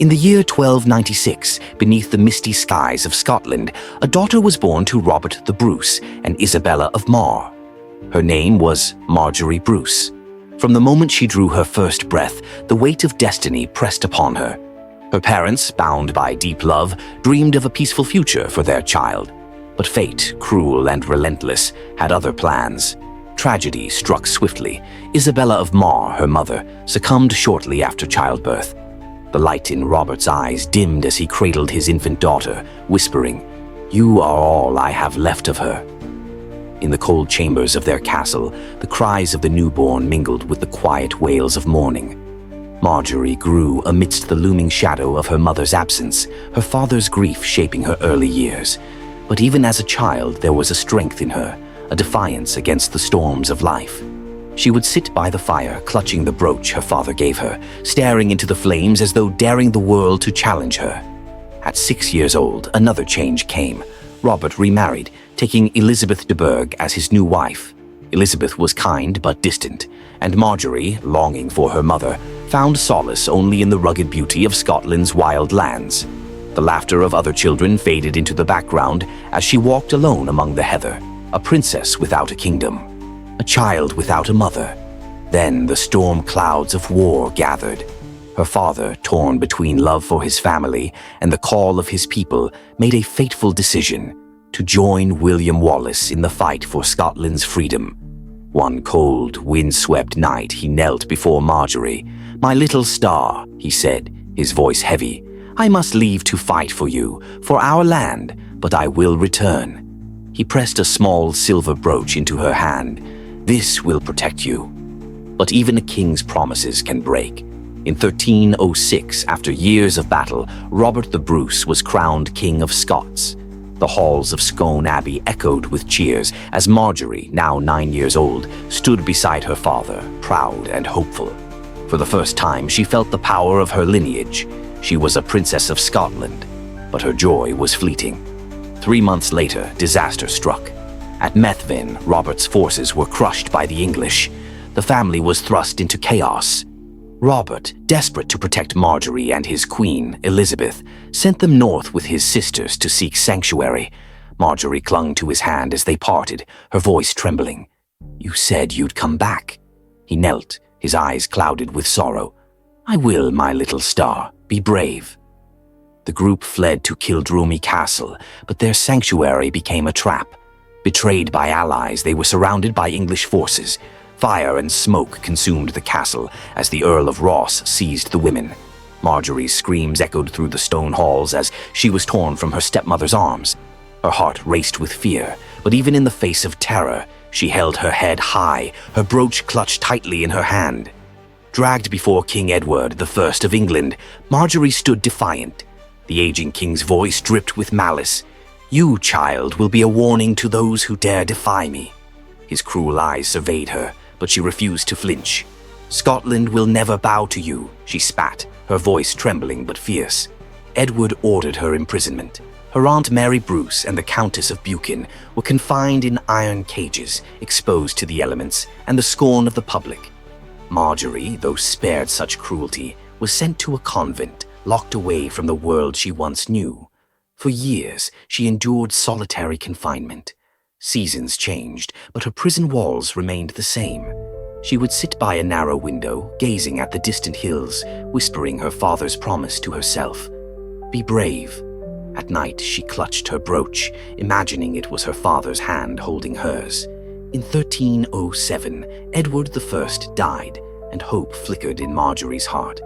In the year 1296, beneath the misty skies of Scotland, a daughter was born to Robert the Bruce and Isabella of Mar. Her name was Marjorie Bruce. From the moment she drew her first breath, the weight of destiny pressed upon her. Her parents, bound by deep love, dreamed of a peaceful future for their child. But fate, cruel and relentless, had other plans. Tragedy struck swiftly. Isabella of Mar, her mother, succumbed shortly after childbirth. The light in Robert's eyes dimmed as he cradled his infant daughter, whispering, "You are all I have left of her." In the cold chambers of their castle, the cries of the newborn mingled with the quiet wails of mourning. Marjorie grew amidst the looming shadow of her mother's absence, her father's grief shaping her early years. But even as a child, there was a strength in her, a defiance against the storms of life. She would sit by the fire, clutching the brooch her father gave her, staring into the flames as though daring the world to challenge her. At 6 years old, another change came. Robert remarried, taking Elizabeth de Burgh as his new wife. Elizabeth was kind but distant, and Marjorie, longing for her mother, found solace only in the rugged beauty of Scotland's wild lands. The laughter of other children faded into the background as she walked alone among the heather, a princess without a kingdom. A child without a mother. Then the storm clouds of war gathered. Her father, torn between love for his family and the call of his people, made a fateful decision to join William Wallace in the fight for Scotland's freedom. One cold, wind-swept night, he knelt before Marjorie. "My little star," he said, his voice heavy, "I must leave to fight for you, for our land, but I will return." He pressed a small silver brooch into her hand. "This will protect you." But even a king's promises can break. In 1306, after years of battle, Robert the Bruce was crowned King of Scots. The halls of Scone Abbey echoed with cheers as Marjorie, now 9 years old, stood beside her father, proud and hopeful. For the first time, she felt the power of her lineage. She was a princess of Scotland, but her joy was fleeting. 3 months later, disaster struck. At Methven, Robert's forces were crushed by the English. The family was thrust into chaos. Robert, desperate to protect Marjorie and his queen, Elizabeth, sent them north with his sisters to seek sanctuary. Marjorie clung to his hand as they parted, her voice trembling. "You said you'd come back." He knelt, his eyes clouded with sorrow. "I will, my little star. Be brave." The group fled to Kildrummy Castle, but their sanctuary became a trap. Betrayed by allies, they were surrounded by English forces. Fire and smoke consumed the castle as the Earl of Ross seized the women. Marjorie's screams echoed through the stone halls as she was torn from her stepmother's arms. Her heart raced with fear, but even in the face of terror, she held her head high, her brooch clutched tightly in her hand. Dragged before King Edward I of England, Marjorie stood defiant. The aging king's voice dripped with malice. "You, child, will be a warning to those who dare defy me." His cruel eyes surveyed her, but she refused to flinch. "Scotland will never bow to you," she spat, her voice trembling but fierce. Edward ordered her imprisonment. Her Aunt Mary Bruce and the Countess of Buchan were confined in iron cages, exposed to the elements and the scorn of the public. Marjorie, though spared such cruelty, was sent to a convent, locked away from the world she once knew. For years, she endured solitary confinement. Seasons changed, but her prison walls remained the same. She would sit by a narrow window, gazing at the distant hills, whispering her father's promise to herself. "Be brave." At night, she clutched her brooch, imagining it was her father's hand holding hers. In 1307, Edward I died, and hope flickered in Marjorie's heart.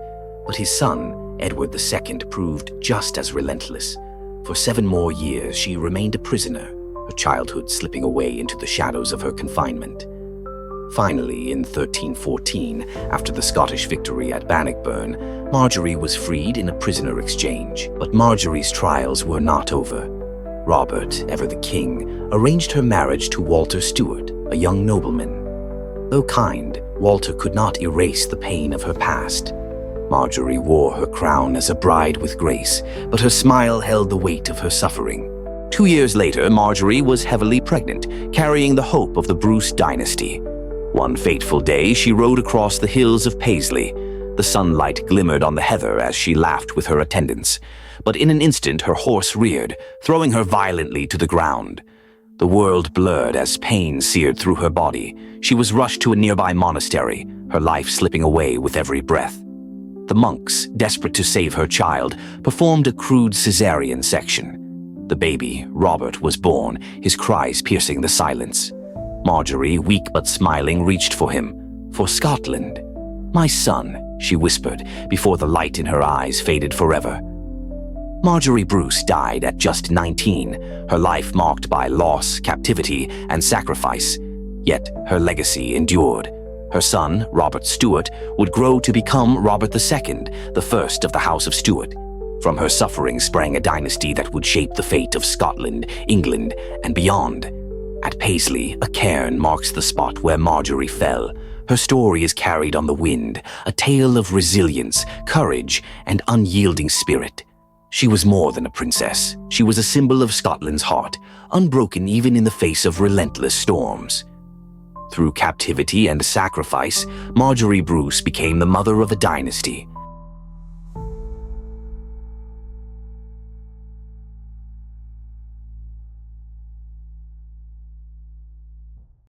But his son, Edward II, proved just as relentless. For 7 more years, she remained a prisoner, her childhood slipping away into the shadows of her confinement. Finally, in 1314, after the Scottish victory at Bannockburn, Marjorie was freed in a prisoner exchange. But Marjorie's trials were not over. Robert, ever the king, arranged her marriage to Walter Stewart, a young nobleman. Though kind, Walter could not erase the pain of her past. Marjorie wore her crown as a bride with grace, but her smile held the weight of her suffering. 2 years later, Marjorie was heavily pregnant, carrying the hope of the Bruce dynasty. One fateful day, she rode across the hills of Paisley. The sunlight glimmered on the heather as she laughed with her attendants, but in an instant her horse reared, throwing her violently to the ground. The world blurred as pain seared through her body. She was rushed to a nearby monastery, her life slipping away with every breath. The monks, desperate to save her child, performed a crude cesarean section. The baby, Robert, was born, his cries piercing the silence. Marjorie, weak but smiling, reached for him. For Scotland. "My son," she whispered, before the light in her eyes faded forever. Marjorie Bruce died at just 19, her life marked by loss, captivity, and sacrifice. Yet her legacy endured. Her son, Robert Stuart, would grow to become Robert II, the first of the House of Stuart. From her suffering sprang a dynasty that would shape the fate of Scotland, England, and beyond. At Paisley, a cairn marks the spot where Marjorie fell. Her story is carried on the wind, a tale of resilience, courage, and unyielding spirit. She was more than a princess. She was a symbol of Scotland's heart, unbroken even in the face of relentless storms. Through captivity and sacrifice, Marjorie Bruce became the mother of a dynasty.